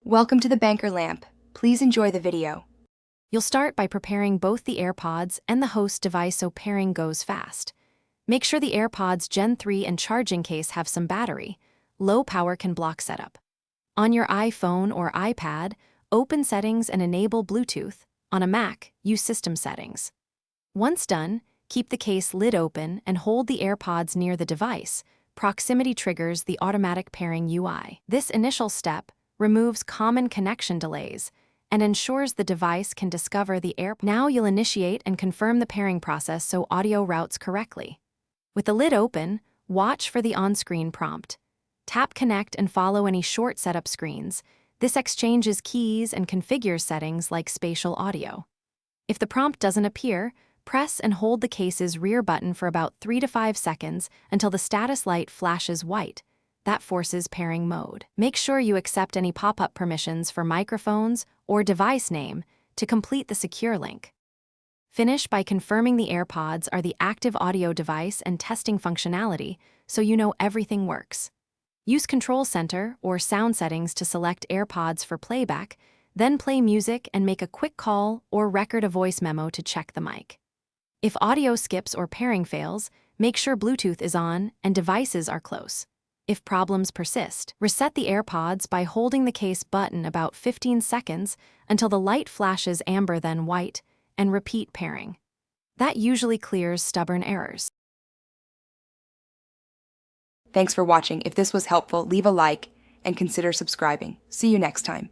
Welcome to the Banker Lamp. Please enjoy the video. You'll start by preparing both the AirPods and the host device so pairing goes fast. Make sure the AirPods Gen 3 and charging case have some battery. Low power can block setup. On your iPhone or iPad, open Settings and enable Bluetooth. On a Mac, use System Settings. Once done, keep the case lid open and hold the AirPods near the device. Proximity triggers the automatic pairing UI. This initial step removes common connection delays and ensures the device can discover the AirPods. Now you'll initiate and confirm the pairing process so audio routes correctly. With the lid open, watch for the on-screen prompt. Tap Connect and follow any short setup screens. This exchanges keys and configures settings like spatial audio. If the prompt doesn't appear, press and hold the case's rear button for about 3 to 5 seconds until the status light flashes white. That forces pairing mode. Make sure you accept any pop-up permissions for microphones or device name to complete the secure link. Finish by confirming the AirPods are the active audio device and testing functionality so you know everything works. Use Control Center or Sound Settings to select AirPods for playback, then play music and make a quick call or record a voice memo to check the mic. If audio skips or pairing fails, make sure Bluetooth is on and devices are close. If problems persist, reset the AirPods by holding the case button about 15 seconds until the light flashes amber then white, and repeat pairing. That usually clears stubborn errors. Thanks for watching. If this was helpful, leave a like and consider subscribing. See you next time.